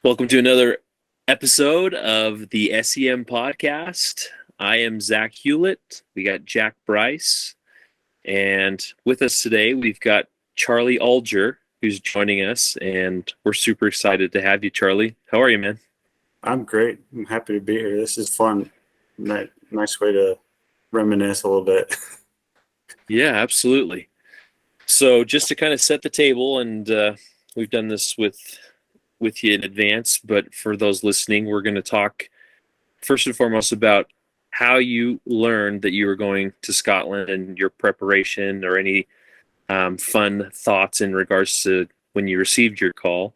Welcome to another episode of the S.E.M podcast. I am Zack Hewlett. We got Jack Bryce. And with us today, we've got Charley Alger, who's joining us. And we're super excited to have you, Charley. How are you, man? I'm great. I'm happy to be here. This is fun. Nice way to reminisce a little bit. Yeah, absolutely. So just to kind of set the table, and we've done this with you in advance, but for those listening, we're going to talk first and foremost about how you learned that you were going to Scotland and your preparation or any fun thoughts in regards to when you received your call.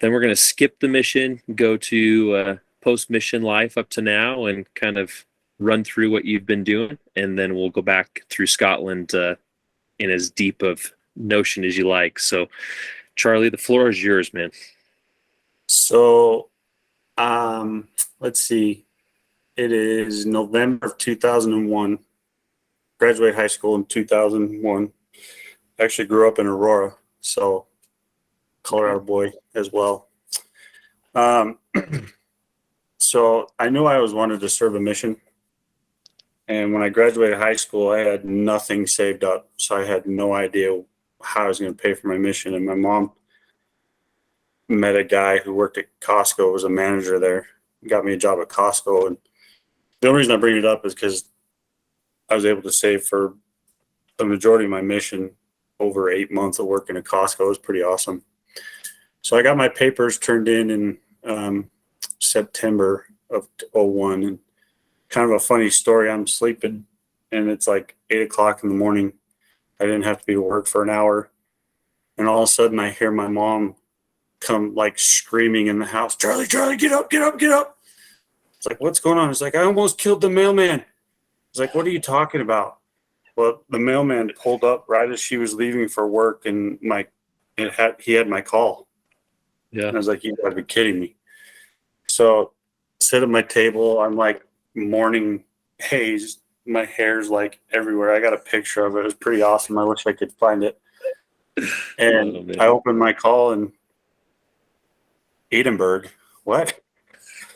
Then we're going to skip the mission, go to post-mission life up to now and kind of run through what you've been doing. And then we'll go back through Scotland in as deep of notion as you like. So, Charley, the floor is yours, man. So, let's see. It is November of 2001. Graduated high school in 2001. Actually grew up in Aurora, so Colorado boy as well. So I knew I always wanted to serve a mission. And when I graduated high school, I had nothing saved up. So I had no idea how I was going to pay for my mission. And my mom met a guy who worked at Costco, was a manager there, got me a job at Costco. And the only reason I bring it up is because I was able to save for the majority of my mission over 8 months of working at Costco. It was pretty awesome. So I got my papers turned in September of 2001. And kind of a funny story, I'm sleeping and it's like 8 o'clock in the morning. I didn't have to be to work for an hour. And all of a sudden I hear my mom come like screaming in the house, Charley, get up, get up, get up. It's like, what's going on? It's like, I almost killed the mailman. It's like, what are you talking about? Well, the mailman pulled up right as she was leaving for work, and he had my call. Yeah. And I was like, you gotta be kidding me. So sit at my table, I'm like morning haze, my hair's like everywhere. I got a picture of it. It was pretty awesome. I wish I could find it. And I opened my call and Edinburgh, what?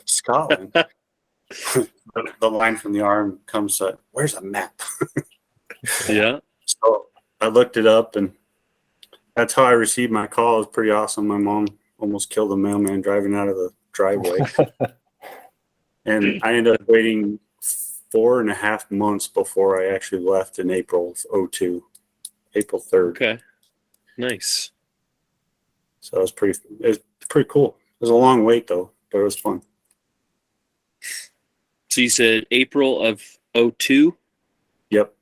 Scotland. The line from the arm comes, where's a map? Yeah. So I looked it up, and that's how I received my call. It was pretty awesome. My mom almost killed a mailman driving out of the driveway. And I ended up waiting 4.5 months before I actually left in April of 2002, April 3rd. Okay. Nice. So it was pretty cool. It was a long wait though, but it was fun. So you said April of 2002? Yep.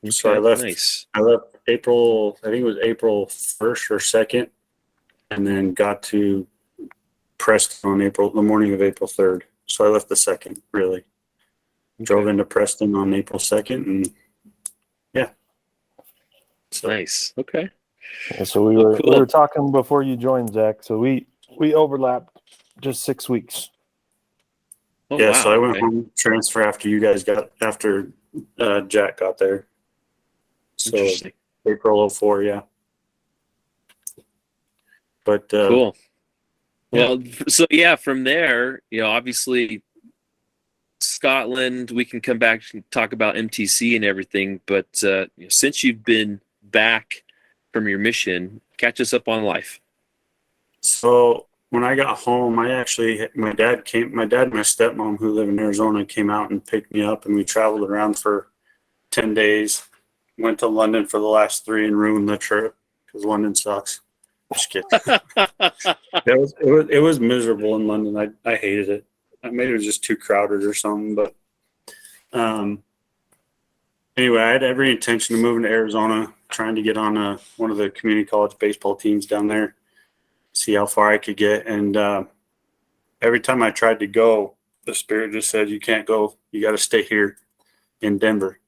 Okay, so I left. Nice. I left April. I think it was April 1st or 2nd, and then got to Preston on the morning of April 3rd. So I left the 2nd. Really, drove into Preston on April 2nd, and yeah. So, nice. Okay. Yeah, so we were talking before you joined, Zach. So we overlapped just 6 weeks. Oh, yeah. wow, So I went home, transfer after Jack got there. So April 2004, yeah. But cool. Well, so yeah, from there, obviously Scotland, we can come back and talk about MTC and everything, but since you've been back from your mission, catch us up on life. So when I got home, my dad and my stepmom, who live in Arizona, came out and picked me up, and we traveled around for 10 days. Went to London for the last 3 and ruined the trip because London sucks. Just kidding. It was miserable in London. I hated it. Maybe it was just too crowded or something. But anyway, I had every intention of moving to Arizona, trying to get on one of the community college baseball teams down there, see how far I could get. And every time I tried to go, the Spirit just said, you can't go. You got to stay here in Denver.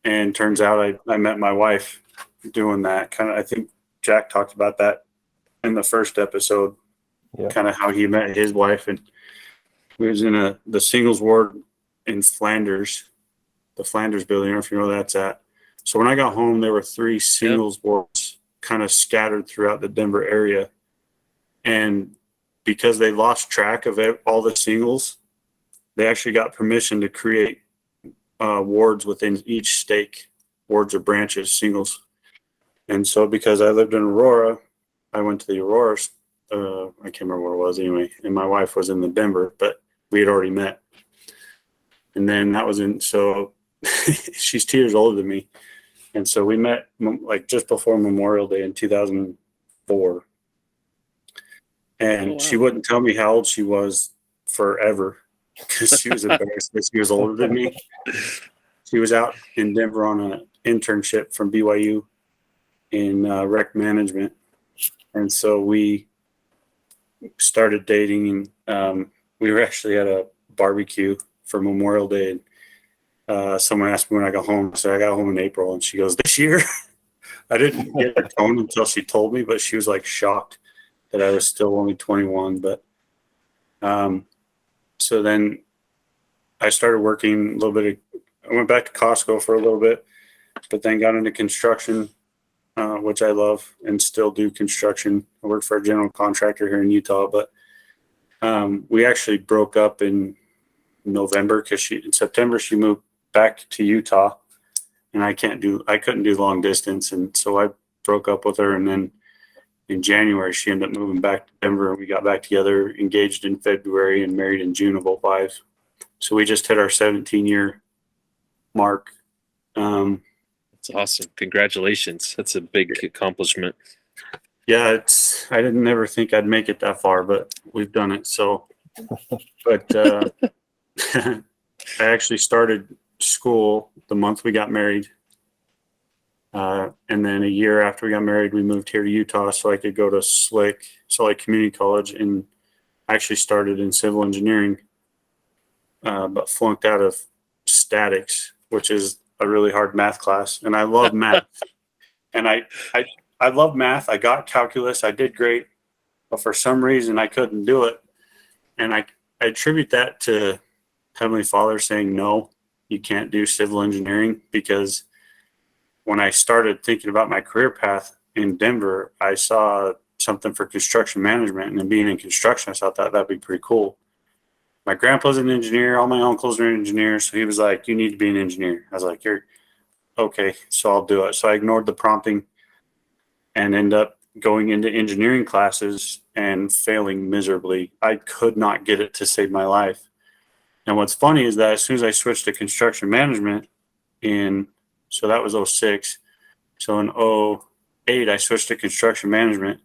And turns out I met my wife doing that. I think Jack talked about that in the first episode, kind of how he met his wife. And we was in the singles ward in Flanders, the Flanders building. I don't know if you know where that's at. So when I got home, there were 3 singles wards kind of scattered throughout the Denver area. And because they lost track of all the singles, they actually got permission to create wards within each stake, wards or branches, singles. And so because I lived in Aurora, I went to the Aurora, I can't remember what it was anyway, and my wife was in the Denver, but we had already met. And then that was so she's 2 years older than me. And so we met like just before Memorial Day in 2004. And she wouldn't tell me how old she was forever because she was embarrassed that she was older than me. She was out in Denver on an internship from BYU in rec management. And so we started dating, and we were actually at a barbecue for Memorial Day. And someone asked me when I got home. I said, I got home in April. And she goes, this year? I didn't get her tone until she told me, but she was like shocked that I was still only 21. But so then I started working a little bit. I went back to Costco for a little bit, but then got into construction, which I love and still do construction. I work for a general contractor here in Utah, but we actually broke up in November because in September she moved back to Utah, and I couldn't do long distance, and so I broke up with her. And then in January she ended up moving back to Denver, and we got back together, engaged in February and married in June of 2005. So we just hit our 17-year mark. That's awesome. Congratulations. That's a big accomplishment. Yeah, I didn't never think I'd make it that far, but we've done it. So, but I actually started school the month we got married. And then a year after we got married, we moved here to Utah so I could go to Salt Lake Community College, and I actually started in civil engineering, but flunked out of statics, which is a really hard math class. And I love math. And I love math. I got calculus. I did great, but for some reason I couldn't do it. And I attribute that to Heavenly Father saying, no, you can't do civil engineering, because when I started thinking about my career path in Denver, I saw something for construction management, and then being in construction, I thought that'd be pretty cool. My grandpa's an engineer. All my uncles are engineers. So he was like, you need to be an engineer. I was like, you're okay. So I'll do it. So I ignored the prompting and end up going into engineering classes and failing miserably. I could not get it to save my life. And what's funny is that as soon as I switched to construction management so that was 2006. So in 2008, I switched to construction management.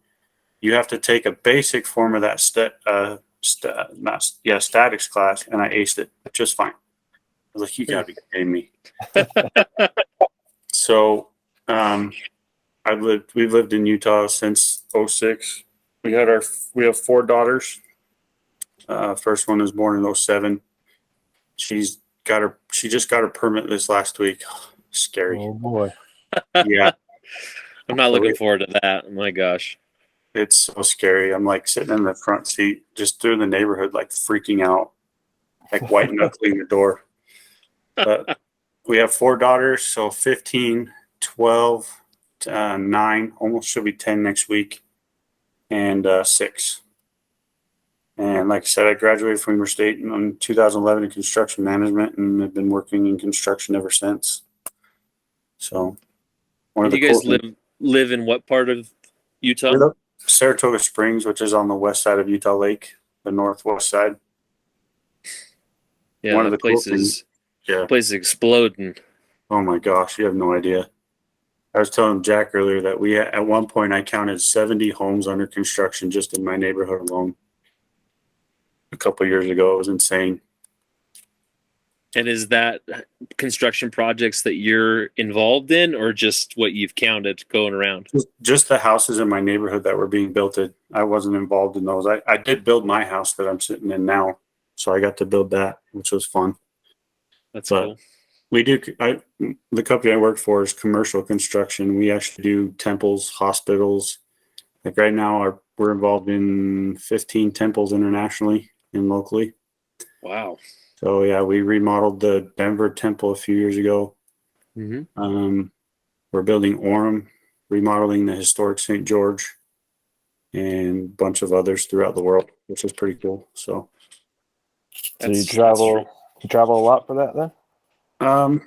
You have to take a basic form of that statics class, and I aced it just fine. I was like, you gotta be kidding me. So we've lived in Utah since 2006. We have 4 daughters. First one was born in 2007. She just got her permit this last week. Scary. Oh boy. Yeah. I'm not looking forward to that. Oh my gosh. It's so scary. I'm like sitting in the front seat just through the neighborhood, like freaking out, like white knuckling the door. But we have 4 daughters, so 15, 12, 9, almost should be 10 next week, and 6. And like I said, I graduated from Weber State in 2011 in construction management, and have been working in construction ever since. So, one of the cool things, live in what part of Utah? Saratoga Springs, which is on the west side of Utah Lake, the northwest side. Yeah, one of the places. Yeah, place is exploding. Oh my gosh, you have no idea. I was telling Jack earlier that at one point I counted 70 homes under construction just in my neighborhood alone. A couple of years ago, it was insane. And is that construction projects that you're involved in, or just what you've counted going around? Just the houses in my neighborhood that were being built. I wasn't involved in those. I did build my house that I'm sitting in now, so I got to build that, which was fun. That's cool. We do. The company I work for is commercial construction. We actually do temples, hospitals. Like right now, we're involved in 15 temples internationally and locally. Wow. So yeah, we remodeled the Denver temple a few years ago. Mm-hmm. We're building Orem, remodeling the historic St. George. and a bunch of others throughout the world, which is pretty cool. So you travel a lot for that then?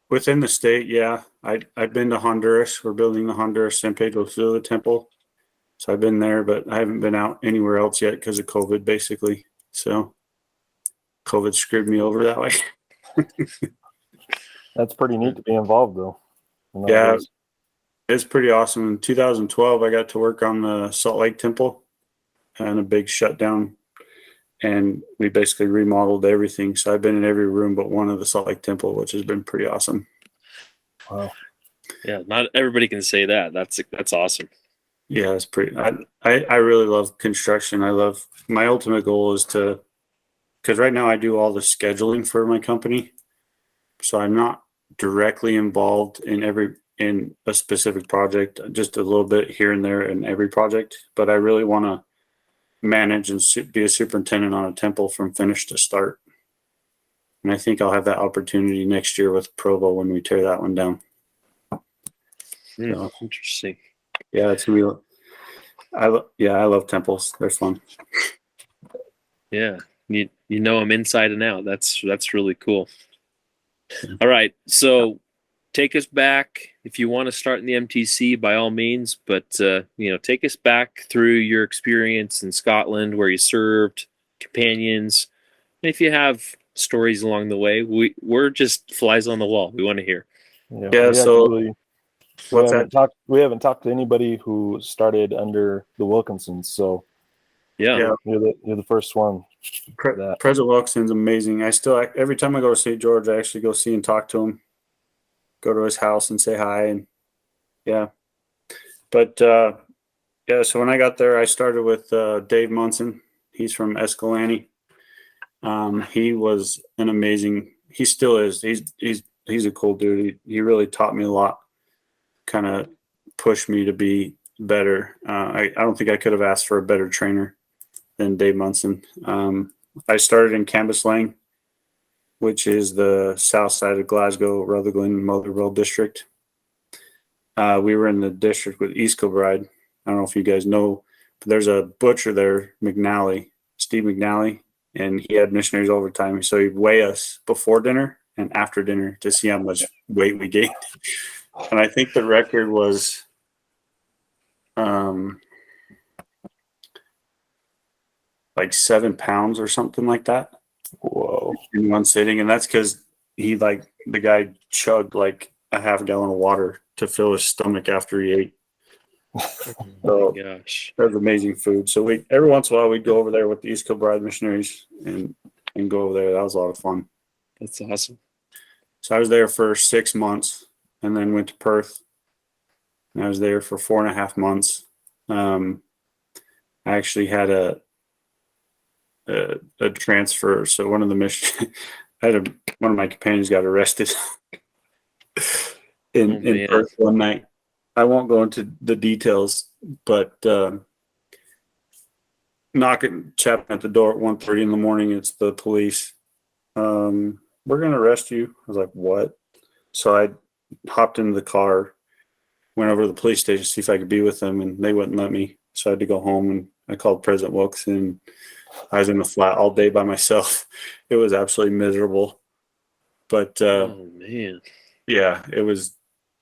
Within the state, yeah. I've been to Honduras. We're building the Honduras San Pedro Sula temple. So I've been there, but I haven't been out anywhere else yet because of COVID, basically. So COVID screwed me over that way. That's pretty neat to be involved, though. Yeah, it's pretty awesome. In 2012, I got to work on the Salt Lake Temple and a big shutdown, and we basically remodeled everything. So I've been in every room but one of the Salt Lake Temple, which has been pretty awesome. Wow. Yeah, not everybody can say that. That's awesome. Yeah, it's pretty. I really love construction. My ultimate goal is to, because right now I do all the scheduling for my company, so I'm not directly involved in a specific project, just a little bit here and there in every project. But I really want to manage and be a superintendent on a temple from finish to start. And I think I'll have that opportunity next year with Provo when we tear that one down. So, interesting. Yeah, it's real. I love temples. They're fun. Yeah, you know them inside and out. That's really cool. All right, so take us back if you want to start in the MTC, by all means. But take us back through your experience in Scotland, where you served, companions, and if you have stories along the way, we're just flies on the wall. We want to hear. Yeah. So we haven't talked to anybody who started under the Wilkinsons. So yeah. You're the first one. President Wilkinson's amazing. Every time I go to St. George, I actually go see and talk to him, go to his house and say hi. And yeah, but so when I got there, I started with Dave Munson. He's from Escalante. He was an amazing, he still is. He's a cool dude. He really taught me a lot, kind of pushed me to be better. I don't think I could have asked for a better trainer than Dave Munson. I started in Cambuslang, which is the south side of Glasgow, Rutherglen, Motherwell district. We were in the district with East Kilbride. I don't know if you guys know, but there's a butcher there, Steve McNally, and he had missionaries all the time. So he'd weigh us before dinner and after dinner to see how much weight we gained. And I think the record was like 7 pounds or something like that. Whoa. In one sitting. And that's because the guy chugged like a half gallon of water to fill his stomach after he ate. So gosh, that was amazing food. So every once in a while we'd go over there with the East Kilbride missionaries and go over there. That was a lot of fun. That's awesome. So I was there for 6 months and then went to Perth. And I was there for 4.5 months. I actually had a transfer. So one of the one of my companions got arrested in Perth one night. I won't go into the details, but chapping at the door at 1:30 in the morning. It's the police. We're going to arrest you. I was like, what? So I hopped into the car, went over to the police station to see if I could be with them, and they wouldn't let me. So I had to go home, and I called President Wilkinson. I was in the flat all day by myself. It was absolutely miserable. But oh man, yeah, it was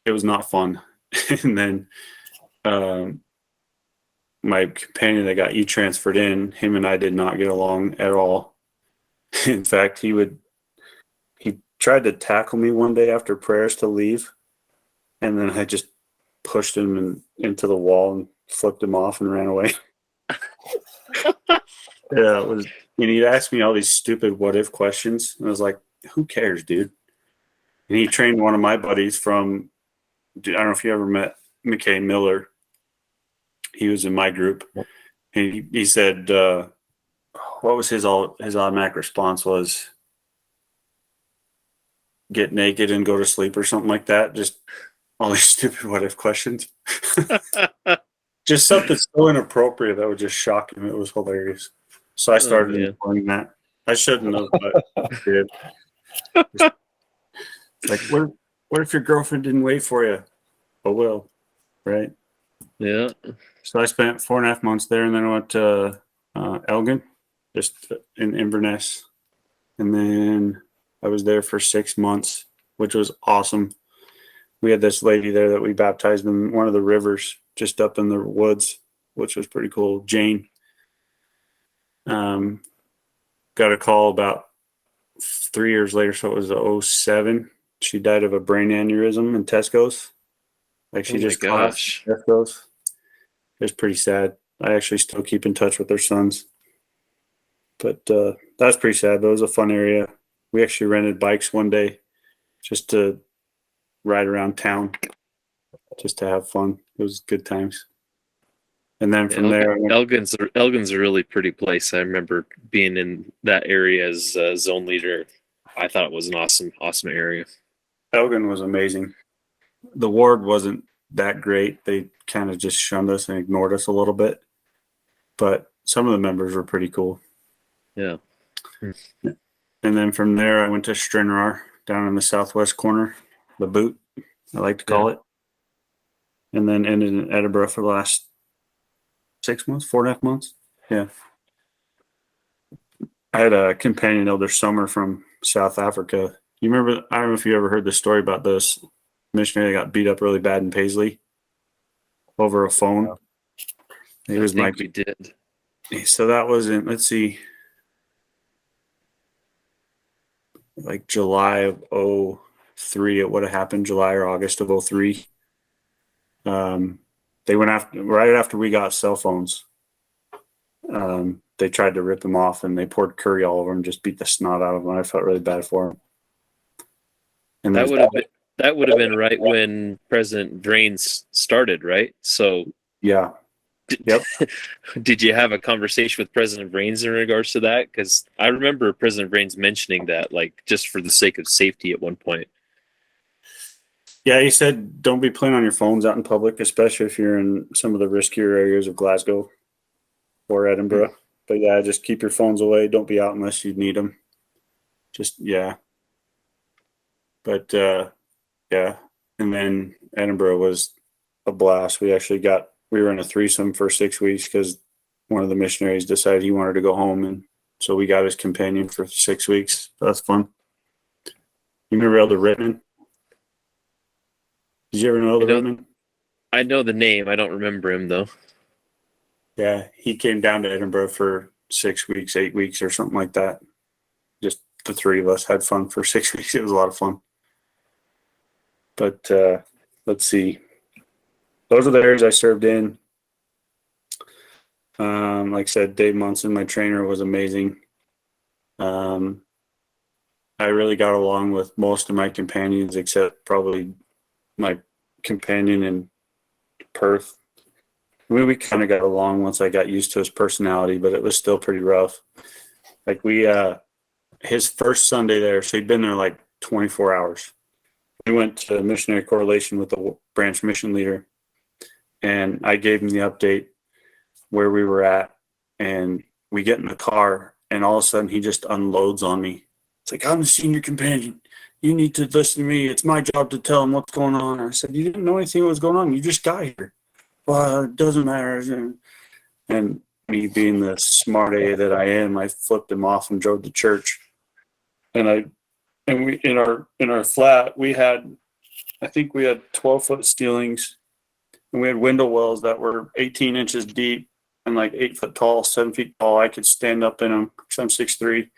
not fun. And then my companion that got transferred in, him and I did not get along at all. In fact, he tried to tackle me one day after prayers to leave, and then I just pushed him into the wall and flipped him off and ran away. Yeah, it was. And he'd ask me all these stupid what if questions, and I was like, "Who cares, dude?" And he trained one of my buddies from. I don't know if you ever met McKay Miller. He was in my group. And he said, what was his automatic response was, get naked and go to sleep or something like that. Just all these stupid what if questions. Just something so inappropriate that would just shock him. It was hilarious. So I started enjoying that. I shouldn't have, but I did. It's like, what if your girlfriend didn't wait for you? Oh, well, right? Yeah. So I spent 4.5 months there, and then I went to Elgin, just in Inverness. And then I was there for 6 months, which was awesome. We had this lady there that we baptized in one of the rivers just up in the woods, which was pretty cool. Jane. Got a call about 3 years later, so it was '07. She died of a brain aneurysm in Tesco's. Like she just gosh. Tesco's. It was pretty sad. I actually still keep in touch with their sons. But that was pretty sad, but it was a fun area. We actually rented bikes one day just to ride around town, just to have fun. It was good times. And then from there, Elgin's a really pretty place. I remember being in that area as zone leader. I thought it was an awesome area. Elgin was amazing. The ward wasn't that great. They kind of just shunned us and ignored us a little bit. But some of the members were pretty cool. Yeah. And then from there, I went to Stranraer down in the southwest corner, the boot, I like to call it. And then ended in Edinburgh for the last 6 months, 4.5 months. Yeah. I had a companion elder summer from South Africa. You remember, I don't know if you ever heard the story about this missionary that got beat up really bad in Paisley over a phone. We did. So that was in, let's see, like July of '03. It would have happened July or August of '03. They went right after we got cell phones. They tried to rip him off, and they poured curry all over him, just beat the snot out of him. I felt really bad for him. And that would have been right when President Vriens started, right? So yeah. Yep. Did you have a conversation with President Vriens in regards to that? Because I remember President Vriens mentioning that, like, just for the sake of safety at one point. Yeah, he said don't be playing on your phones out in public, especially if you're in some of the riskier areas of Glasgow or Edinburgh. Mm-hmm. But yeah, just keep your phones away. Don't be out unless you need them. Just, yeah. But yeah, and then Edinburgh was a blast. We were in a threesome for 6 weeks because one of the missionaries decided he wanted to go home, and so we got his companion for 6 weeks. That's fun. You remember Elder Rittman? Did you ever know Elder Rittman? I know the name. I don't remember him though. Yeah, he came down to Edinburgh for 6 weeks, 8 weeks, or something like that. Just the three of us had fun for 6 weeks. It was a lot of fun. But let's see. Those are the areas I served in. Like I said, Dave Munson, my trainer, was amazing. I really got along with most of my companions, except probably my companion in Perth. I mean, we kind of got along once I got used to his personality, but it was still pretty rough. Like his first Sunday there, so he'd been there like 24 hours. We went to missionary correlation with the branch mission leader, and I gave him the update where we were at, and we get in the car, and all of a sudden he just unloads on me. It's like, I'm the senior companion. You need to listen to me. It's my job to tell him what's going on. I said, you didn't know anything what was going on. You just got here. Well, it doesn't matter. And me being the smart A that I am, I flipped him off and drove to church. And we in our flat, I think we had 12-foot ceilings, and we had window wells that were 18 inches deep and like 8 foot tall, 7 feet tall. I could stand up in them because I'm 6'3".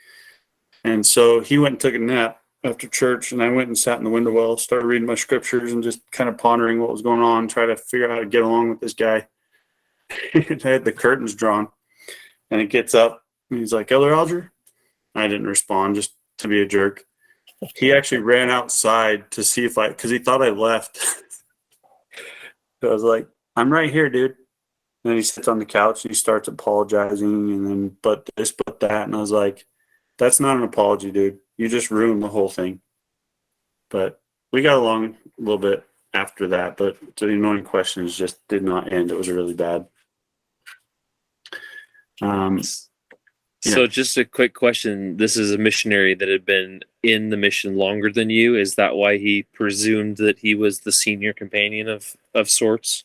And so he went and took a nap after church, and I went and sat in the window well, started reading my scriptures and just kind of pondering what was going on, try to figure out how to get along with this guy. I had the curtains drawn, and he gets up and he's like, Elder Alger? I didn't respond, just to be a jerk. He actually ran outside to see because he thought I left. So I was like, I'm right here, dude. And then he sits on the couch and he starts apologizing, and then but this, but that. And I was like, that's not an apology, dude. You just ruined the whole thing. But we got along a little bit after that, but the annoying questions just did not end. It was really bad. So just a quick question. This is a missionary that had been in the mission longer than you. Is that why he presumed that he was the senior companion of sorts?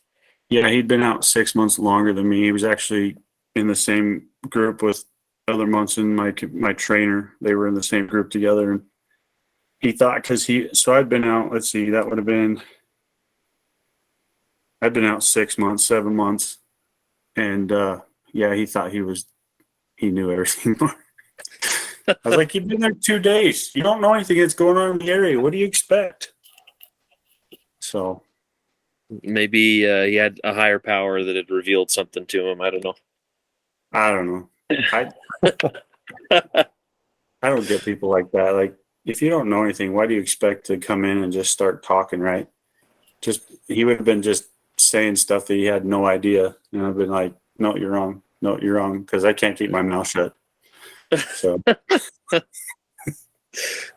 Yeah, he'd been out 6 months longer than me. He was actually in the same group with other Munson, my trainer. They were in the same group together, and he thought so I'd been out. Let's see, that would have been I'd been out 6 months, 7 months, and yeah, he thought he knew everything more. I was like, you've been there 2 days. You don't know anything that's going on in the area. What do you expect? So Maybe he had a higher power that had revealed something to him. I don't know. I don't know. I don't get people like that. Like, if you don't know anything, why do you expect to come in and just start talking, right? He would have been just saying stuff that he had no idea. And I've been like, no, you're wrong. No, you're wrong. Because I can't keep my mouth shut. So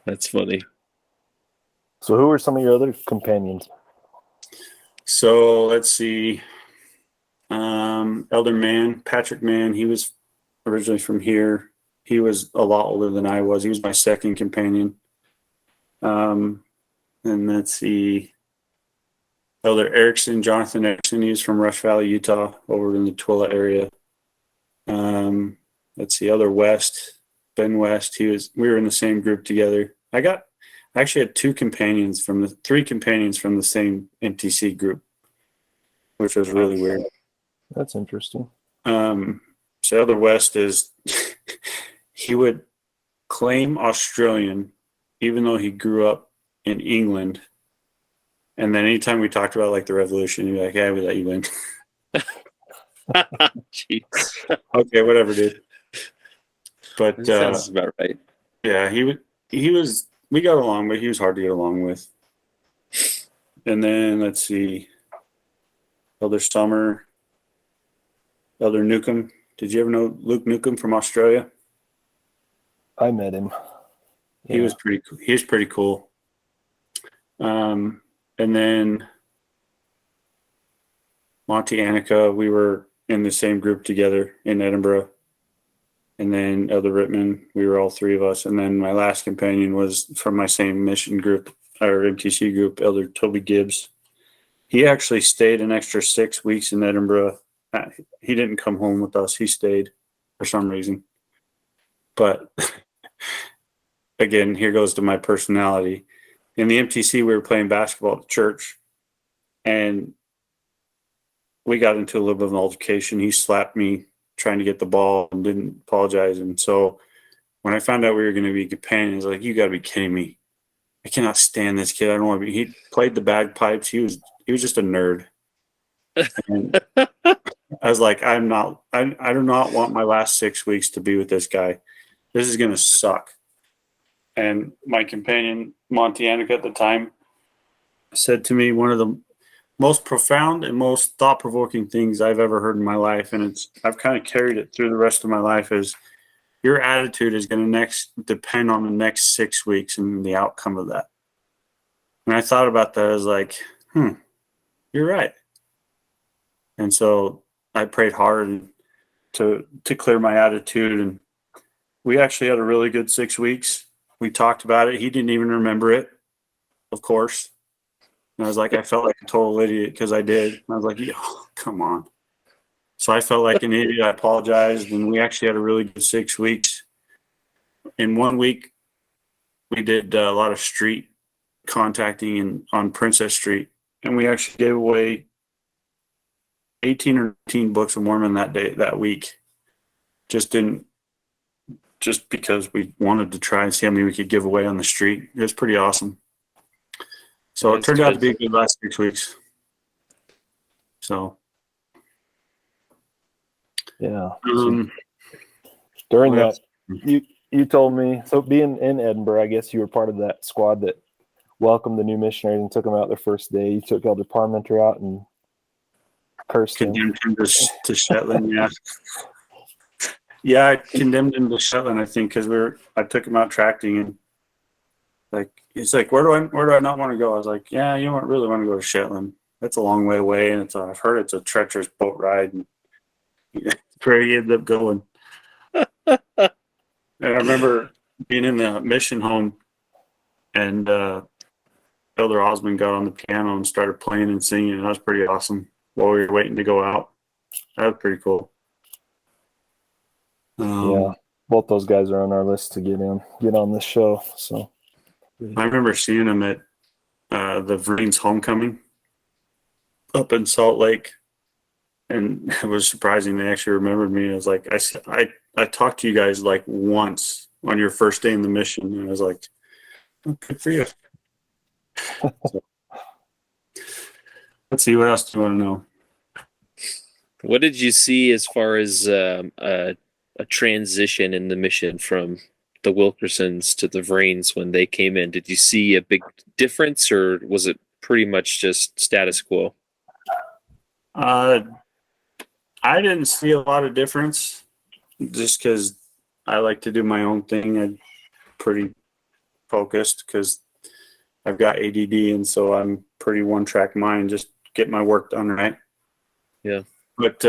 That's funny. So who are some of your other companions? So let's see. Elder Mann, Patrick Mann, he was originally from here. He was a lot older than I was. He was my second companion. And let's see. Elder Erickson, Jonathan Erickson, he was from Rush Valley, Utah, over in the Twilla area. Let's see, Elder West, Ben West, we were in the same group together. I actually had three companions from the same MTC group, which was really weird. That's interesting. So Elder West he would claim Australian, even though he grew up in England. And then anytime we talked about like the revolution, he'd be like, yeah, we let you win. Jeez. Okay, whatever, dude. But Sounds about right. yeah, we got along, but he was hard to get along with. And then let's see, Elder Summer, Elder Newcomb. Did you ever know Luke Newcomb from Australia? I met him. Yeah. He was pretty cool. And then Monty Annika, we were in the same group together in Edinburgh. And then Elder Rittman, we were all three of us. And then my last companion was from my same mission group, or MTC group, Elder Toby Gibbs. He actually stayed an extra 6 weeks in Edinburgh. He didn't come home with us. He stayed for some reason. But again, here goes to my personality. In the MTC, we were playing basketball at the church, and we got into a little bit of an altercation. He slapped me trying to get the ball and didn't apologize. And so when I found out we were going to be companions, I was like, you got to be kidding me. I cannot stand this kid. I don't want to be. He played the bagpipes. He was just a nerd. And I was like, I do not want my last 6 weeks to be with this guy. This is going to suck. And my companion, Monty Annika at the time, said to me one of the most profound and most thought-provoking things I've ever heard in my life, and I've kind of carried it through the rest of my life, is your attitude is going to depend on the next 6 weeks and the outcome of that. And I thought about that. I was like, you're right. And so I prayed hard to clear my attitude, and we actually had a really good 6 weeks. We talked about it. He didn't even remember it, of course. And I was like, I felt like a total idiot because I did. And I was like, yo, come on. So I felt like an idiot. I apologized, and we actually had a really good 6 weeks. In 1 week, we did a lot of street contacting on Princess Street, and we actually gave away 18 or 19 Books of Mormon that week. Just because we wanted to try and see how many we could give away on the street. It was pretty awesome. So it turned out to be a good last 6 weeks. So yeah. During that, you told me, so being in Edinburgh, I guess you were part of that squad that welcomed the new missionaries and took them out their first day. You took Elder Parmenter out and cursed him. Condemned him to Shetland, yeah. Yeah, I condemned him to Shetland, I think, because I took him out tracting, and he's like, where do I not want to go? I was like, yeah, you don't really want to go to Shetland. That's a long way away, and I've heard it's a treacherous boat ride, and that's where he ended up going. And I remember being in the mission home, and Elder Osmond got on the piano and started playing and singing, and that was pretty awesome. while we were waiting to go out. That was pretty cool. Yeah, both those guys are on our list to get on this show. So I remember seeing them at the Vriens homecoming up in Salt Lake, and it was surprising they actually remembered me. I was like, I talked to you guys like once on your first day in the mission, and I was like, oh, good for you. So, let's see, what else do you want to know? What did you see as far as a transition in the mission from the Wilkersons to the Vriens when they came in? Did you see a big difference, or was it pretty much just status quo? I didn't see a lot of difference just because I like to do my own thing. I'm pretty focused because I've got ADD, and so I'm pretty one-track mind, just get my work done, right? Yeah. But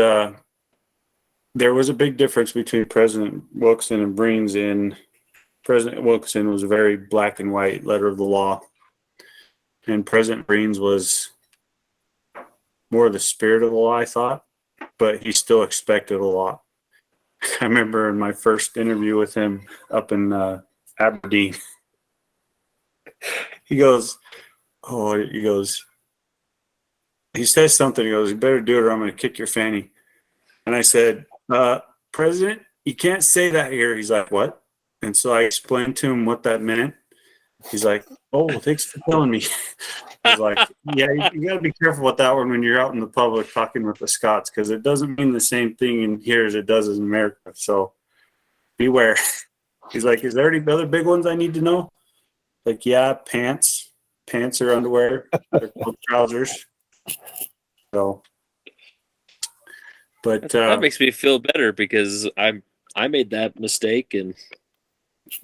there was a big difference between President Wilkerson and Vriens. In President Wilkerson was very black and white, letter of the law, and President Vriens was more of the spirit of the law, I thought, but he still expected a lot. I remember in my first interview with him up in Aberdeen, he says something, he goes, you better do it or I'm going to kick your fanny. And I said, President, you can't say that here. He's like, what? And so I explained to him what that meant. He's like, oh, well, thanks for telling me. I was like, yeah, you got to be careful with that one when you're out in the public talking with the Scots, because it doesn't mean the same thing in here as it does in America. So beware. He's like, is there any other big ones I need to know? Like, yeah, pants or underwear, they're called trousers. So, but that makes me feel better because I made that mistake, and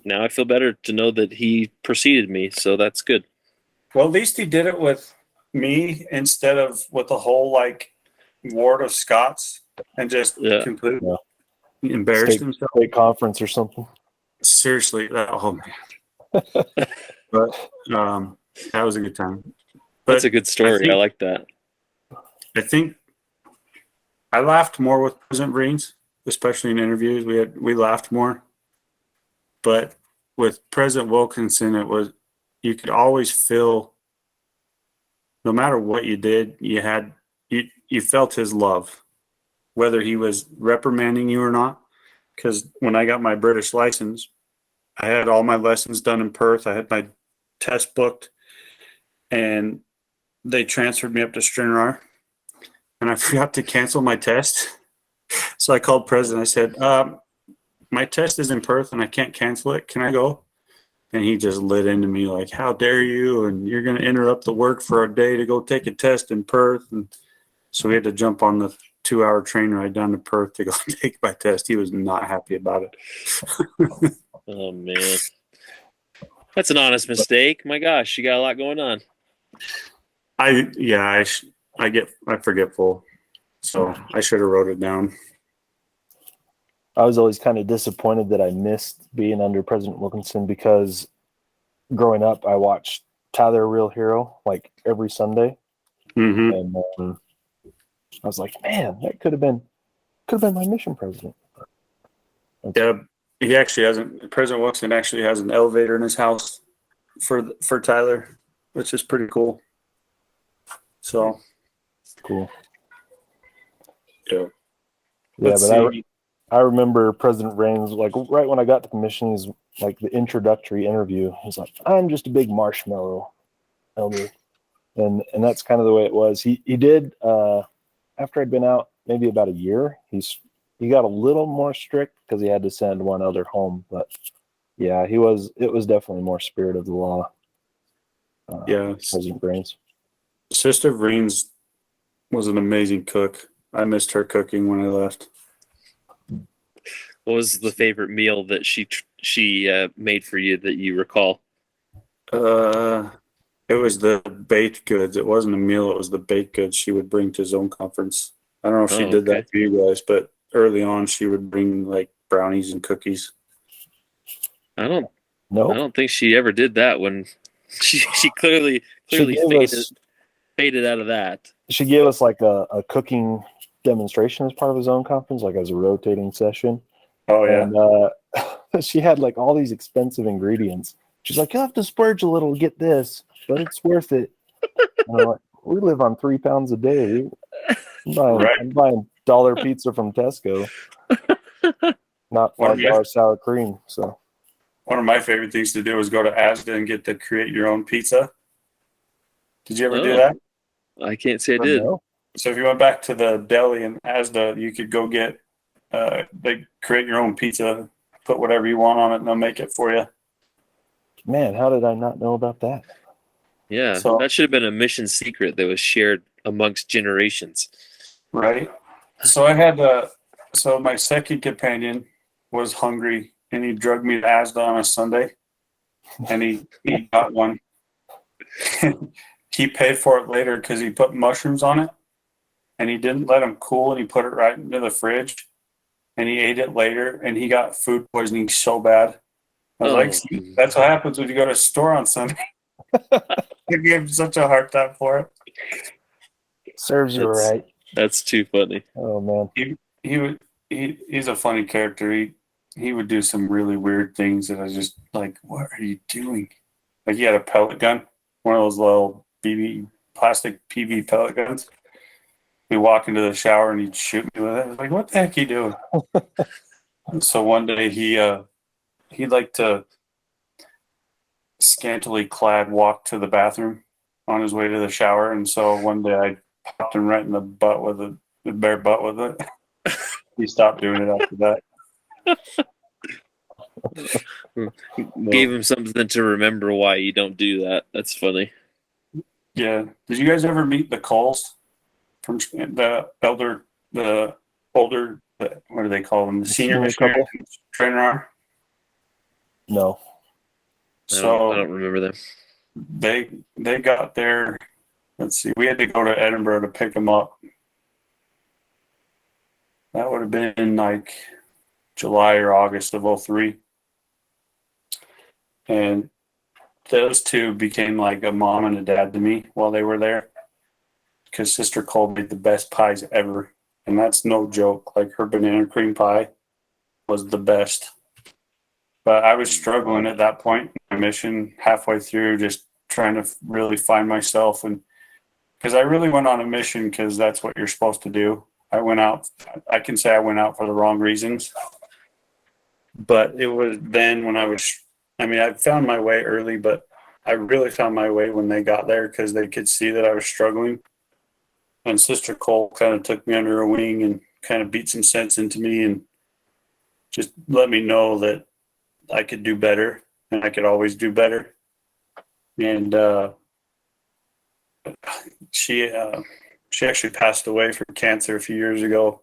now I feel better to know that he preceded me. So that's good. Well, at least he did it with me instead of with a whole like ward of Scots and just completely embarrassed himself. State conference or something. Seriously, oh man. But that was a good time. But that's a good story. I like that. I think I laughed more with President Vriens, especially in interviews. We laughed more. But with President Wilkinson, you could always feel, no matter what you did, you felt his love, whether he was reprimanding you or not. Because when I got my British license, I had all my lessons done in Perth. I had my test booked, and they transferred me up to Stranraer, and I forgot to cancel my test. So I called President. I said, my test is in Perth and I can't cancel it. Can I go? And he just lit into me like, how dare you? And you're going to interrupt the work for a day to go take a test in Perth. And so we had to jump on the 2-hour train ride down to Perth to go take my test. He was not happy about it. Oh, man. That's an honest mistake. My gosh, you got a lot going on. I'm forgetful. So I should have wrote it down. I was always kind of disappointed that I missed being under President Wilkinson, because growing up, I watched Tyler, a Real Hero, like every Sunday. Mm-hmm. And I was like, man, that could have been my mission president. Yeah, he actually hasn't. President Wilkinson actually has an elevator in his house for Tyler, which is pretty cool. So cool. Yeah. Yeah, but I remember President Vriens, like right when I got to the mission, he's like the introductory interview. He's like, I'm just a big marshmallow, elder. And that's kind of the way it was. He did, after I'd been out maybe about a year, he got a little more strict because he had to send one elder home. But yeah, it was definitely more spirit of the law. President Vriens. Sister Vriens was an amazing cook. I missed her cooking when I left. What was the favorite meal that she made for you that you recall? It was the baked goods. It wasn't a meal. It was the baked goods she would bring to Zone Conference. I don't know if she did that for you guys, but early on she would bring like brownies and cookies. I don't think she ever did that when she clearly gave faded. faded out of that. she gave us like a cooking demonstration as part of his own conference, like as a rotating session. Oh yeah. And she had like all these expensive ingredients. She's like, you'll have to splurge a little to get this, but it's worth it. And I'm like, we live on 3 pounds a day. I'm buying dollar pizza from Tesco, not $5 sour cream. So one of my favorite things to do is go to Asda and get to create your own pizza. Did you ever do that? I can't say I did. No. So if you went back to the deli in Asda, you could go get they create your own pizza, put whatever you want on it, and they'll make it for you. Man, how did I not know about that? Yeah, So, that should have been a mission secret that was shared amongst generations. right. So I had so my second companion was hungry, and he drugged me to Asda on a Sunday, and he got one. He paid for it later because he put mushrooms on it, and he didn't let them cool, and he put it right into the fridge, and he ate it later, and he got food poisoning so bad. I was like, see, that's what happens when you go to a store on Sunday. I gave him such a hard time for it. Serves you right. That's too funny. Oh man. He's a funny character. He would do some really weird things that I was just like, what are you doing? Like he had a pellet gun, one of those little plastic PV pellet guns. He'd walk into the shower and he'd shoot me with it. I was like, what the heck are you doing? So one day he'd like to scantily clad walk to the bathroom on his way to the shower. And so one day I popped him right in the butt with the bare butt with it. He stopped doing it after that. Gave him something to remember why you don't do that. That's funny. Yeah. Did you guys ever meet the Coles from the older, what do they call them? The senior missionary trainer? No. So I don't remember them. they got there. Let's see. We had to go to Edinburgh to pick them up. That would have been like July or August of 2003. And those two became like a mom and a dad to me while they were there. Because Sister Cole made the best pies ever. And that's no joke. Like her banana cream pie was the best. But I was struggling at that point in my mission, halfway through, just trying to really find myself. And because I really went on a mission because that's what you're supposed to do. I can say I went out for the wrong reasons. But it was then when I found my way early, but I really found my way when they got there because they could see that I was struggling. And Sister Cole kind of took me under her wing and kind of beat some sense into me and just let me know that I could do better and I could always do better. And she actually passed away from cancer a few years ago.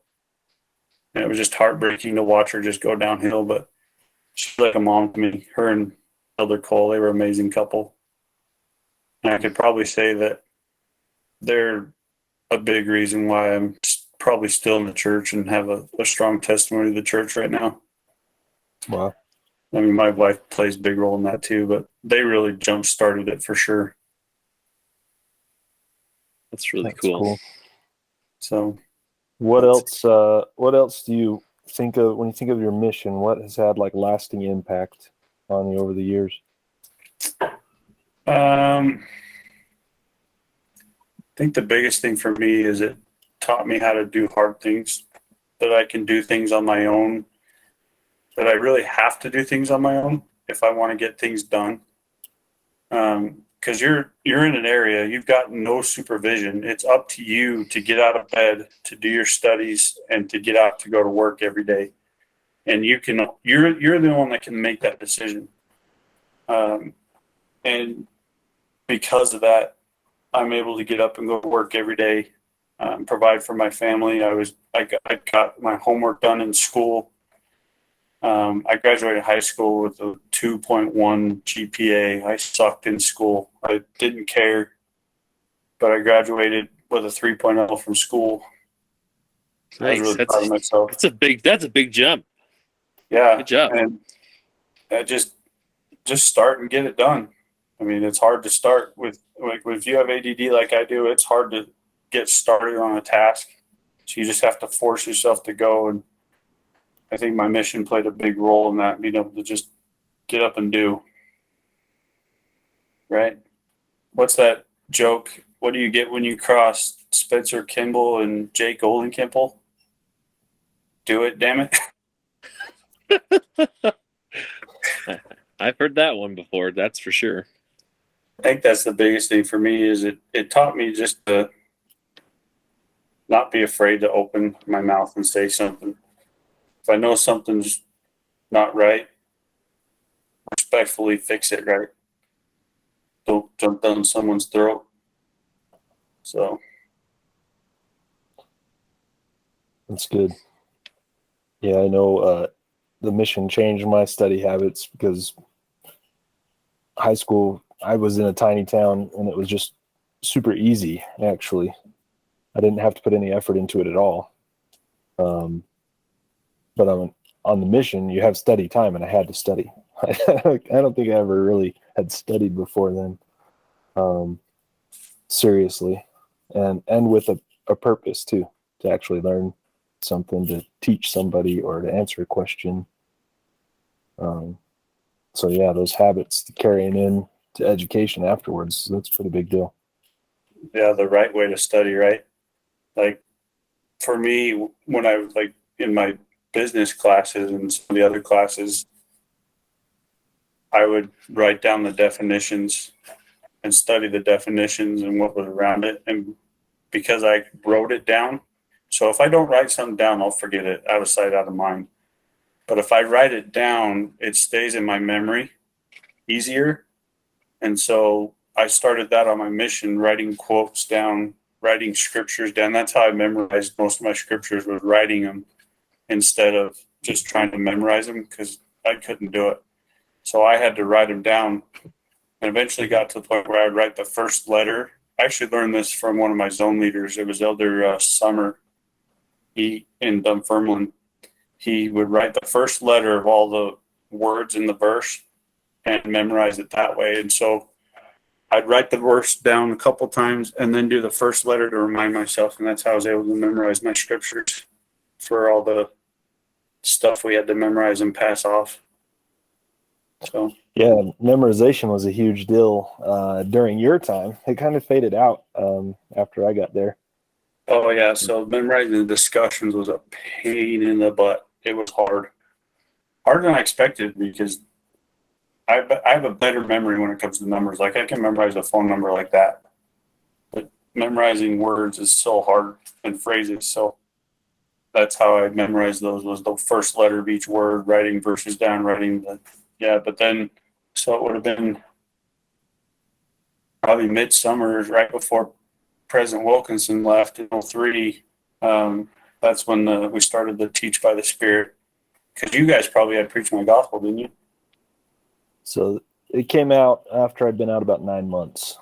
And it was just heartbreaking to watch her just go downhill, but she's like a mom to me. Her and Elder Cole, they were an amazing couple. And I could probably say that they're a big reason why I'm probably still in the church and have a strong testimony of the church right now. Wow. I mean, my wife plays a big role in that too, but they really jump-started it for sure. That's really cool. So what else do you think of when you think of your mission? What has had like lasting impact on you over the years? I think the biggest thing for me is it taught me how to do hard things, that I can do things on my own, that I really have to do things on my own if I want to get things done. Because you're in an area, you've got no supervision. It's up to you to get out of bed, to do your studies, and to get out to go to work every day. And you're the one that can make that decision. And because of that, I'm able to get up and go to work every day, provide for my family. I got my homework done in school. I graduated high school with a 2.1 GPA. I sucked in school. I didn't care, but I graduated with a 3.0 from school. Nice. I was really proud of myself. That's a big jump. Yeah. Good job. And I just start and get it done. I mean, it's hard to start with, like, if you have ADD like I do, it's hard to get started on a task. So you just have to force yourself to go. And I think my mission played a big role in that, being able to just get up and do. Right? What's that joke? What do you get when you cross Spencer Kimball and Jake Oldenkimpel? Do it, damn it. I've heard that one before, that's for sure. I think that's the biggest thing for me is it taught me just to not be afraid to open my mouth and say something. If I know something's not right, respectfully fix it, right? Don't jump down someone's throat. So That's good. Yeah, I know the mission changed my study habits because high school, I was in a tiny town and it was just super easy, actually. I didn't have to put any effort into it at all. But on the mission, you have study time, and I had to study. I don't think I ever really had studied before then, seriously, and with a purpose too, to actually learn something, to teach somebody, or to answer a question. So yeah, those habits carrying in to education afterwards, that's a pretty big deal. yeah, the right way to study, right? Like for me, when I was like in my business classes and some of the other classes, I would write down the definitions and study the definitions and what was around it. And because I wrote it down, so if I don't write something down, I'll forget it, out of sight, out of mind. But if I write it down, it stays in my memory easier. And so I started that on my mission, writing quotes down, writing scriptures down. That's how I memorized most of my scriptures, was writing them instead of just trying to memorize them, because I couldn't do it. So I had to write them down, and eventually got to the point where I'd write the first letter. I actually learned this from one of my zone leaders. It was Elder Summer. He in Dunfermline. He would write the first letter of all the words in the verse and memorize it that way. And so I'd write the verse down a couple times and then do the first letter to remind myself. And that's how I was able to memorize my scriptures for all the stuff we had to memorize and pass off. So yeah, memorization was a huge deal during your time. It kind of faded out after I got there. Oh yeah, so memorizing the discussions was a pain in the butt. It was hard, harder than I expected, because I have a better memory when it comes to numbers. Like I can memorize a phone number like that, but memorizing words is so hard, and phrases. So that's how I memorized those, was the first letter of each word, writing verses down, writing the, yeah. But then, so it would have been probably midsummer, right before President Wilkinson left in 03. That's when we started the Teach by the Spirit, because you guys probably had Preach My Gospel, didn't you? So it came out after I'd been out about 9 months.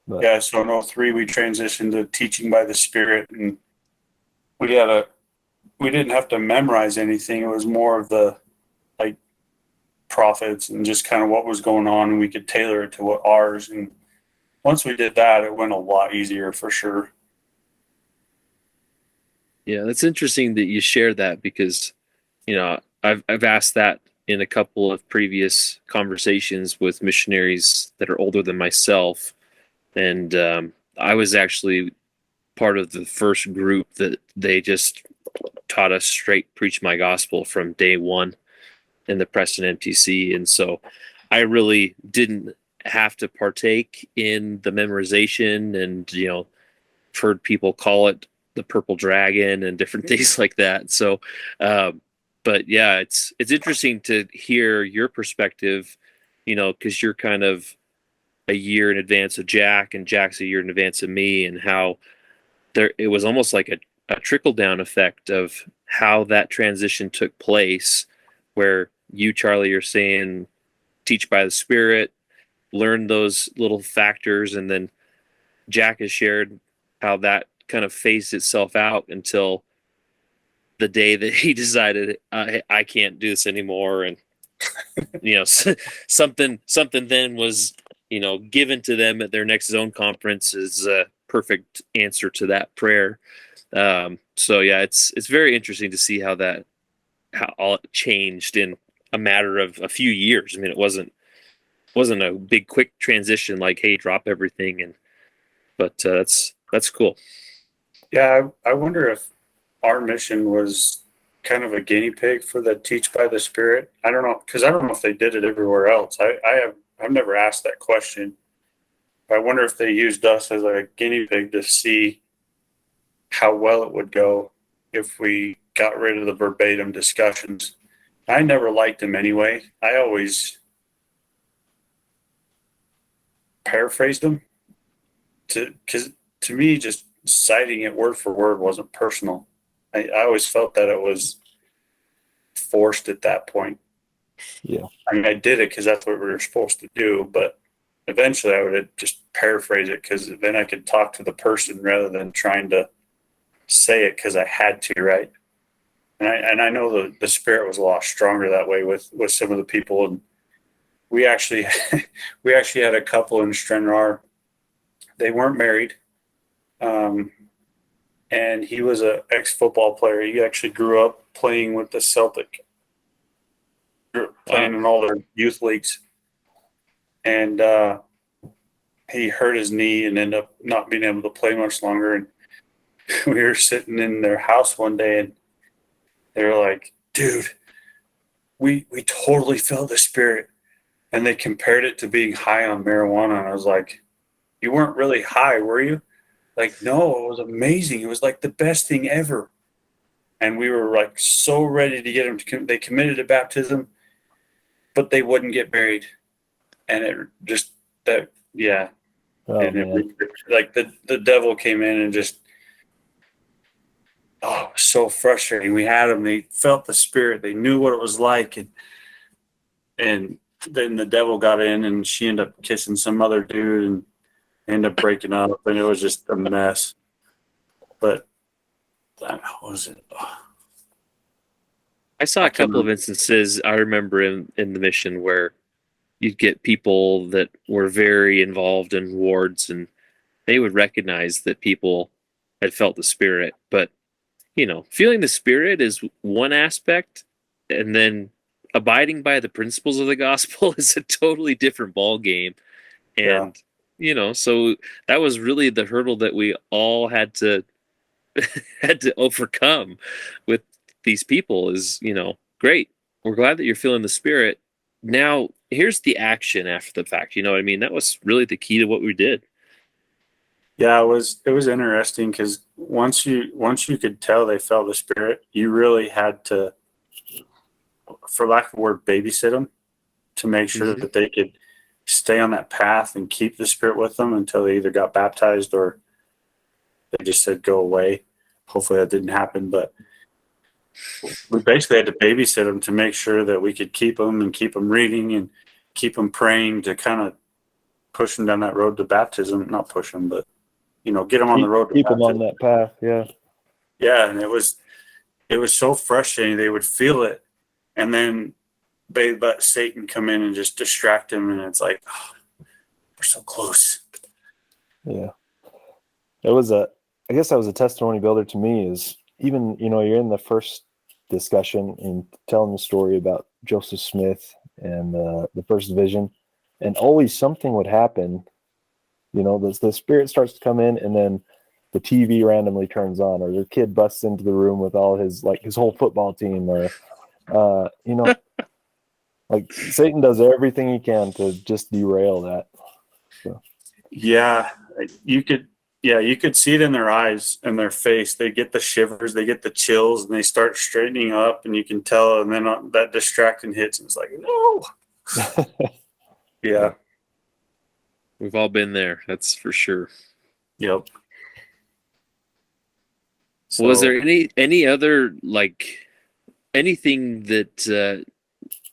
But Yeah, so in 03 we transitioned to Teaching by the Spirit, and we didn't have to memorize anything. It was more of the like prophets and just kind of what was going on, and we could tailor it to what ours. And once we did that, it went a lot easier for sure. Yeah, that's interesting that you share that, because, you know, I've asked that in a couple of previous conversations with missionaries that are older than myself, and I was actually part of the first group that they just taught us straight Preach My Gospel from day one in the Preston MTC, and so I really didn't have to partake in the memorization, and I've heard people call it the purple dragon and different things like that. So but yeah, it's interesting to hear your perspective, because you're kind of a year in advance of Jack, and Jack's a year in advance of me, and how it was almost like a trickle down effect of how that transition took place, where you, Charlie, are saying teach by the Spirit, learn those little factors, and then Jack has shared how that kind of phased itself out until the day that he decided I can't do this anymore, and something then was given to them at their next zone conference is a perfect answer to that prayer. So yeah, it's very interesting to see how all it changed in a matter of a few years. I mean, it wasn't a big quick transition like, hey, drop everything, but that's cool. Yeah, I wonder if our mission was kind of a guinea pig for the Teach by the Spirit. I don't know, because I don't know if they did it everywhere else. I've never asked that question. I wonder if they used us as a guinea pig to see how well it would go if we got rid of the verbatim discussions. I never liked them anyway. I always paraphrased them because to me, just citing it word for word wasn't personal. I always felt that it was forced at that point. Yeah. I mean, I did it because that's what we were supposed to do, but eventually I would just paraphrase it because then I could talk to the person rather than trying to say it because I had to, right? And I know the spirit was a lot stronger that way with some of the people. And we actually had a couple in Stranraer. They weren't married. And he was an ex-football player. He actually grew up playing with the Celtic, playing in all their youth leagues. And he hurt his knee and ended up not being able to play much longer. And we were sitting in their house one day, and they were like, dude, we totally felt the spirit. And they compared it to being high on marijuana. And I was like, you weren't really high, were you? Like, no, it was amazing. It was like the best thing ever. And we were like so ready to get them they committed to baptism, but they wouldn't get married. And it just, that, yeah. Oh, and like the devil came in and just, it was so frustrating. We had them, they felt the spirit, they knew what it was like. And then the devil got in and she ended up kissing some other dude and ended up breaking up, and it was just a mess. But what was it? I saw a couple of instances I remember in the mission where you'd get people that were very involved in wards, and they would recognize that people had felt the spirit. But feeling the spirit is one aspect, and then abiding by the principles of the gospel is a totally different ball game. And so that was really the hurdle that we all had to overcome with these people is, great. We're glad that you're feeling the spirit. Now, here's the action after the fact. You know what I mean? That was really the key to what we did. Yeah, it was interesting because once you could tell they felt the spirit, you really had to, for lack of a word, babysit them to make sure that they could stay on that path and keep the spirit with them until they either got baptized or they just said go away. Hopefully that didn't happen, but we basically had to babysit them to make sure that we could keep them and keep them reading and keep them praying to kind of push them down that road to baptism. Not push them, but get them on the road to keep baptism. them on that path. Yeah, and it was so frustrating. They would feel it, and then they let Satan come in and just distract him, and it's like, we're so close. Yeah. I guess that was a testimony builder to me is even, you're in the first discussion and telling the story about Joseph Smith and the first vision, and always something would happen. The spirit starts to come in, and then the TV randomly turns on, or your kid busts into the room with all his whole football team, or like Satan does everything he can to just derail that. So. Yeah, you could see it in their eyes and their face. They get the shivers, they get the chills, and they start straightening up, and you can tell. And then that distracting hits, and it's like, no. Yeah. We've all been there. That's for sure. Yep. So, was there any other anything that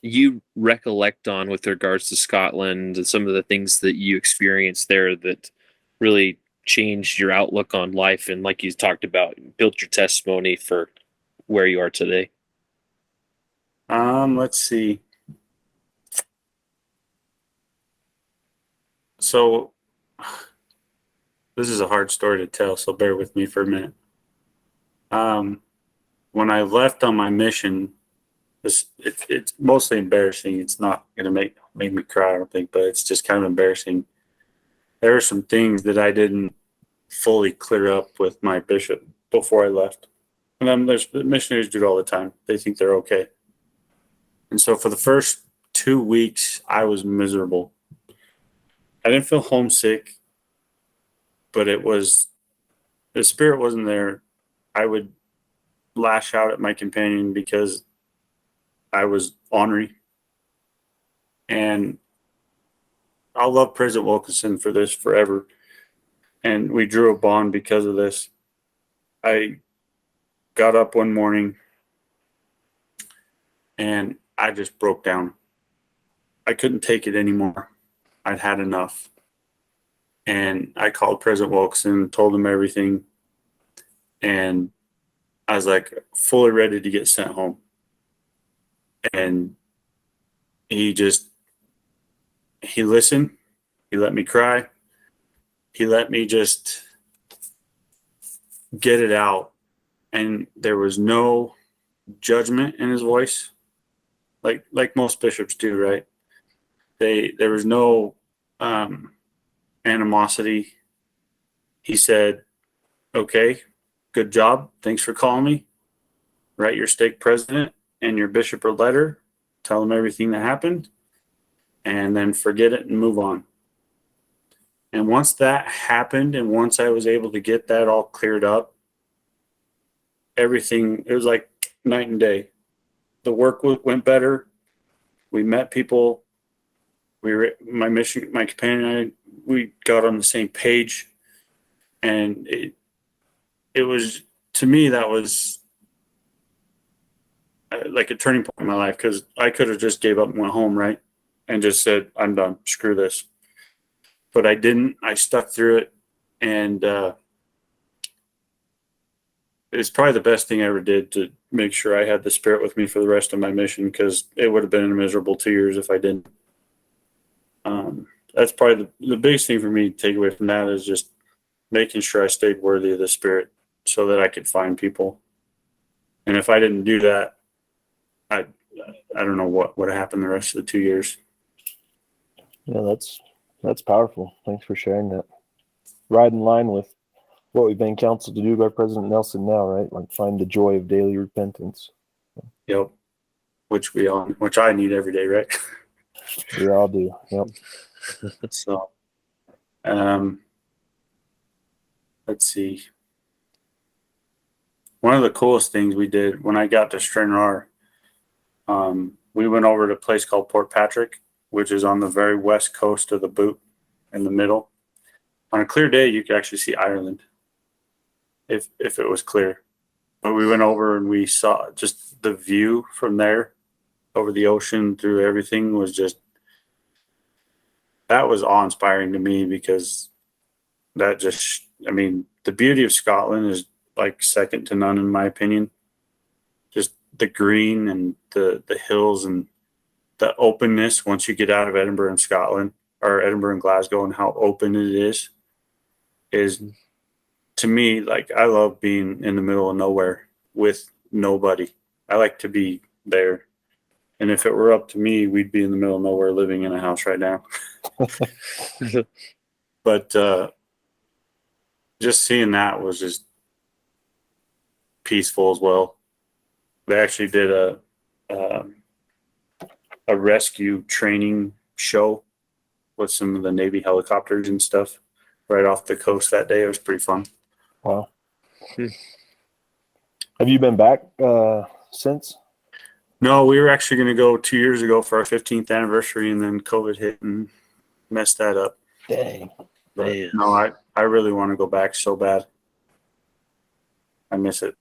you recollect on with regards to Scotland and some of the things that you experienced there that really changed your outlook on life and, like you talked about, built your testimony for where you are today? Let's see. So this is a hard story to tell, so bear with me for a minute. When I left on my mission, it's mostly embarrassing. It's not going to make me cry, I don't think, but it's just kind of embarrassing. There were some things that I didn't fully clear up with my bishop before I left. And then the missionaries do it all the time. They think they're okay. And so for the first 2 weeks, I was miserable. I didn't feel homesick, but the spirit wasn't there. I would lash out at my companion because I was ornery. And I'll love President Wilkinson for this forever. And we drew a bond because of this. I got up one morning and I just broke down. I couldn't take it anymore. I'd had enough. And I called President Wilkinson, told him everything. And I was like fully ready to get sent home. And he listened. He let me cry. He let me just get it out. And there was no judgment in his voice, like most bishops do, right? There was no animosity. He said, "Okay, good job. Thanks for calling me. Write your stake president and your bishop a letter. Tell them everything that happened, and then forget it and move on." And once that happened, and once I was able to get that all cleared up, everything, it was like night and day. The work went better. We met people. My companion and I, we got on the same page. And it was, to me, that was like a turning point in my life, because I could have just gave up and went home, right? And just said, "I'm done. Screw this." But I didn't. I stuck through it. And it's probably the best thing I ever did to make sure I had the spirit with me for the rest of my mission, because it would have been a miserable 2 years if I didn't. That's probably the biggest thing for me to take away from that, is just making sure I stayed worthy of the spirit so that I could find people. And if I didn't do that, I don't know what would have happened the rest of the 2 years. Yeah, that's powerful. Thanks for sharing that. Right in line with what we've been counseled to do by President Nelson now, right? Like, find the joy of daily repentance. Yep. Which I need every day, right? We all do. Yep. So, let's see. One of the coolest things we did when I got to Stranraer, we went over to a place called Port Patrick, which is on the very west coast of the Boot, in the middle. On a clear day, you could actually see Ireland if it was clear. But we went over and we saw just the view from there over the ocean through everything was just, that was awe-inspiring to me, because that just, I mean, the beauty of Scotland is like second to none in my opinion. Just the green and the hills and the openness once you get out of Edinburgh and Scotland, or Edinburgh and Glasgow, and how open it is to me, like, I love being in the middle of nowhere with nobody. I like to be there. And if it were up to me, we'd be in the middle of nowhere living in a house right now. But just seeing that was just peaceful as well. They actually did a rescue training show with some of the Navy helicopters and stuff right off the coast that day. It was pretty fun. Wow. Have you been back since? No, we were actually going to go 2 years ago for our 15th anniversary, and then COVID hit and messed that up. Dang. But no, I really want to go back so bad. I miss it.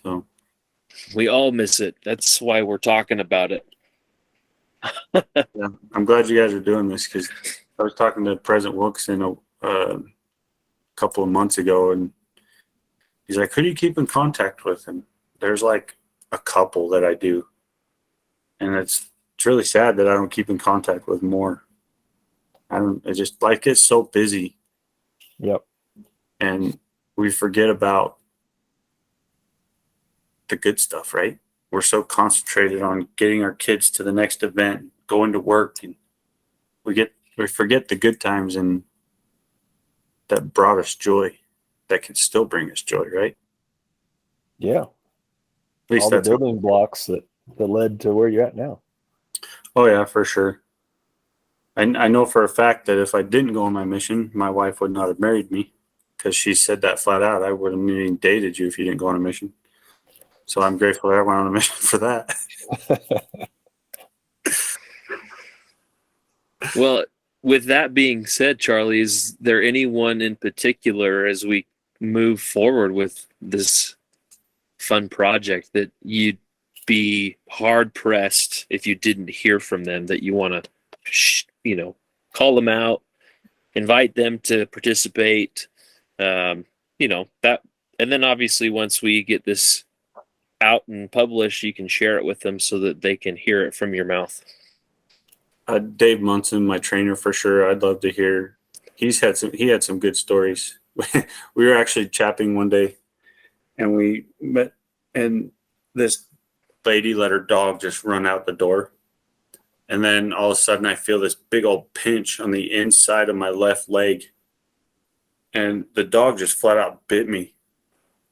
So We all miss it. That's why we're talking about it. yeah, I'm glad you guys are doing this, because I was talking to President Wilkinson a couple of months ago, and he's like, "Who do you keep in contact with?" And there's like a couple that I do, and it's really sad that I don't keep in contact with more. I just like it's so busy, Yep. and we forget about the good stuff, right? We're so concentrated on getting our kids to the next event, going to work, and we forget the good times and that brought us joy, that can still bring us joy, right? Yeah. At least All the that's building blocks that led to where you're at now. Oh yeah, for sure. I know for a fact that if I didn't go on my mission, my wife would not have married me, because she said that flat out. I wouldn't have even dated you if you didn't go on a mission. So I'm grateful that I went on a mission for that. Well, with that being said, Charlie, is there anyone in particular as we move forward with this fun project that you'd be hard pressed if you didn't hear from them, that you want to, call them out, invite them to participate, that, and then obviously once we get this out and published, you can share it with them so that they can hear it from your mouth. Dave Munson, my trainer, for sure. I'd love to hear. He had some good stories. We were actually chapping one day, and we met, and this lady let her dog just run out the door. And then all of a sudden I feel this big old pinch on the inside of my left leg. And the dog just flat out bit me.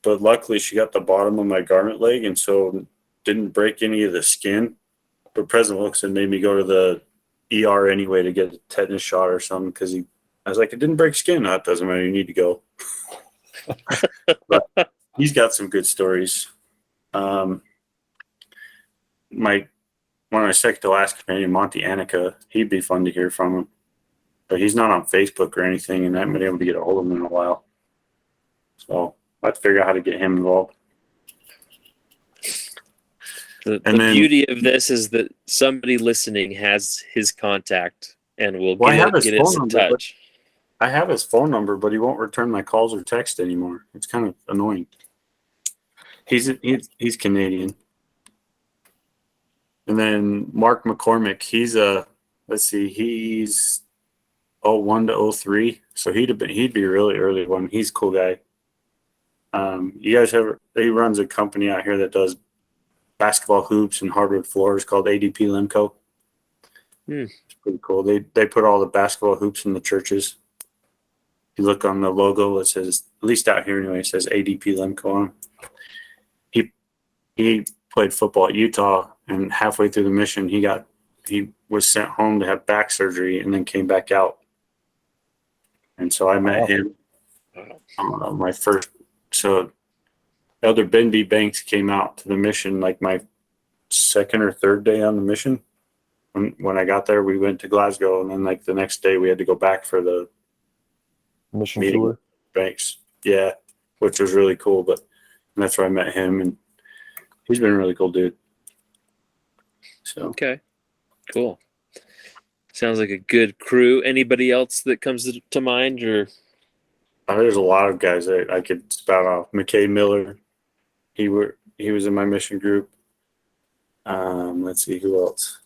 But luckily she got the bottom of my garment leg, and so didn't break any of the skin. But President Wilson made me go to the ER anyway to get a tetanus shot or something, because I was like, it didn't break skin. No, it doesn't matter. You need to go. But he's got some good stories. One of my second to last companion, Monty Annika, he'd be fun to hear from him. But he's not on Facebook or anything, and I haven't been able to get a hold of him in a while. So I'll have to figure out how to get him involved. The beauty of this is that somebody listening has his contact and will get us in touch. I have his phone number, but he won't return my calls or text anymore. It's kind of annoying. He's Canadian. And then Mark McCormick, he's 01 to 03, so he'd be a really early one. He's a cool guy. You guys he runs a company out here that does basketball hoops and hardwood floors called ADP Lemco. It's pretty cool. They put all the basketball hoops in the churches. If you look on the logo, it says, at least out here anyway, it says ADP Lemco on it. He played football at Utah, and halfway through the mission, he was sent home to have back surgery and then came back out. And so I met him. So Elder Ben B. Banks came out to the mission like my second or third day on the mission. When I got there, we went to Glasgow, and then like the next day we had to go back for the mission meeting tour. Banks. Yeah, which was really cool. But that's where I met him, and he's been a really cool dude. So okay, cool. Sounds like a good crew. Anybody else that comes to mind, or? There's a lot of guys that I could spout off. McKay Miller, he was in my mission group. Let's see who else.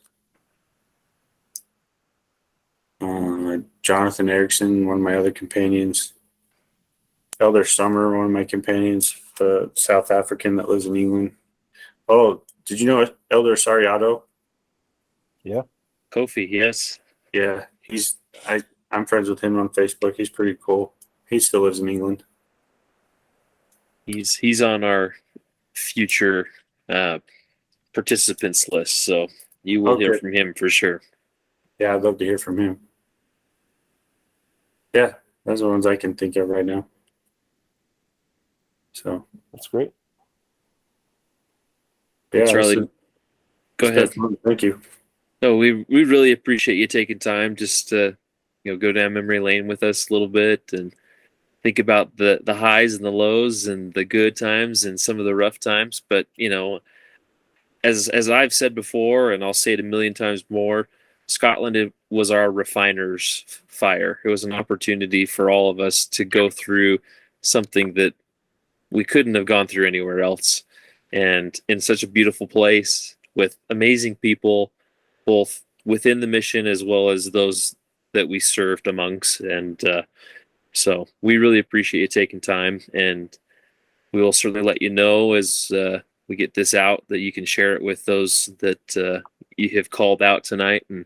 Jonathan Erickson, one of my other companions. Elder Summer, one of my companions, the South African that lives in England. Oh, did you know Elder Sariato? Yeah. Kofi, yes. Yeah, I'm friends with him on Facebook. He's pretty cool. He still lives in England. He's on our future participants list, so you will hear from him for sure. Yeah, I'd love to hear from him. Yeah, those are the ones I can think of right now. So that's great. Yeah, Charlie, go ahead. Thank you. No, we really appreciate you taking time just to go down memory lane with us a little bit and think about the highs and the lows and the good times and some of the rough times. But as I've said before, and I'll say it a million times more, Scotland was our refiner's fire. It was an opportunity for all of us to go through something that we couldn't have gone through anywhere else, and in such a beautiful place with amazing people, both within the mission as well as those that we served amongst. And so we really appreciate you taking time, and we will certainly let you know as we get this out that you can share it with those that you have called out tonight, and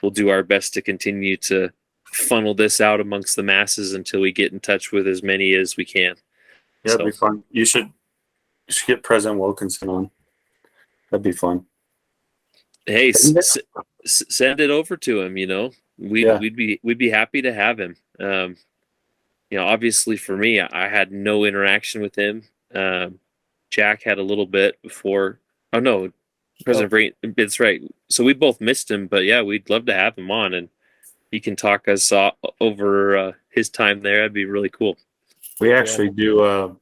we'll do our best to continue to funnel this out amongst the masses until we get in touch with as many as we can. Yeah, it'd be fun. You should get President Wilkinson on. That'd be fun. Hey, send it over to him. We'd be happy to have him. Obviously for me, I had no interaction with him. Jack had a little bit before. Oh no, President Vriens. That's right. So we both missed him, but yeah, we'd love to have him on, and he can talk us over his time there. That'd be really cool. We actually do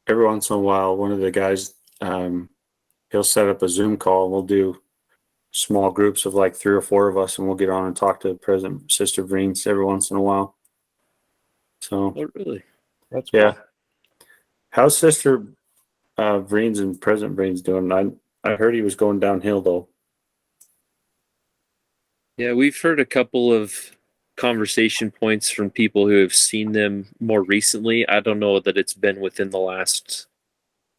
every once in a while. One of the guys, he'll set up a Zoom call, and we'll do small groups of like 3 or 4 of us, and we'll get on and talk to Sister Vriens every once in a while. So, oh, really? That's cool. Yeah. How's Sister Vriens and President Vriens doing? I heard he was going downhill though. Yeah, we've heard a couple of conversation points from people who have seen them more recently. I don't know that it's been within the last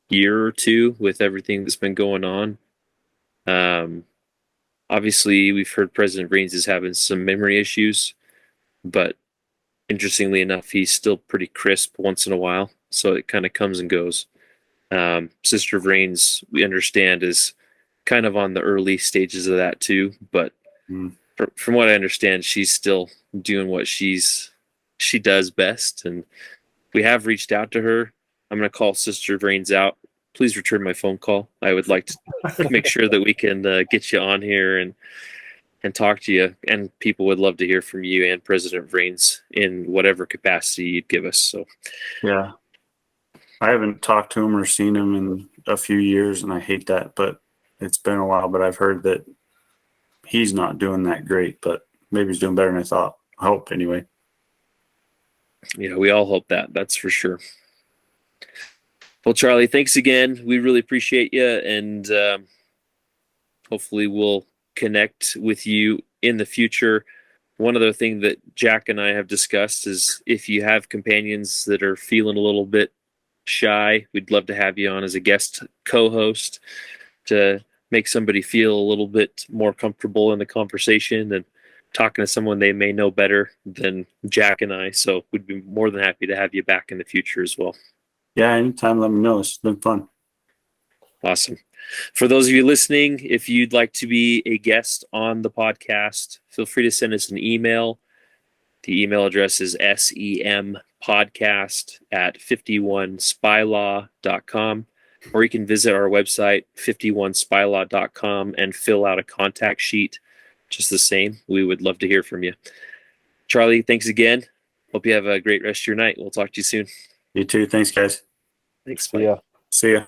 year or two with everything that's been going on. Obviously, we've heard President Vriens is having some memory issues, but interestingly enough, he's still pretty crisp once in a while, so it kind of comes and goes. Sister Vriens, we understand, is kind of on the early stages of that too, but from what I understand, she's still doing what she does best, and we have reached out to her. I'm going to call Sister Vriens out. Please return my phone call. I would like to make sure that we can get you on here and talk to you, and people would love to hear from you and President Vriens in whatever capacity you'd give us. So, yeah, I haven't talked to him or seen him in a few years, and I hate that, but it's been a while. But I've heard that he's not doing that great, but maybe he's doing better than I thought. I hope anyway. Yeah, we all hope that. That's for sure. Well, Charley, thanks again. We really appreciate you, and hopefully we'll connect with you in the future. One other thing that Jack and I have discussed is if you have companions that are feeling a little bit shy, we'd love to have you on as a guest co-host to make somebody feel a little bit more comfortable in the conversation and talking to someone they may know better than Jack and I. So we'd be more than happy to have you back in the future as well. Yeah, anytime, let me know. It's been fun. Awesome. For those of you listening, if you'd like to be a guest on the podcast, feel free to send us an email. The email address is SEMpodcast@51spylaw.com, or you can visit our website, 51spylaw.com, and fill out a contact sheet. Just the same. We would love to hear from you. Charley, thanks again. Hope you have a great rest of your night. We'll talk to you soon. You too. Thanks, guys. Thanks. Yeah. See ya.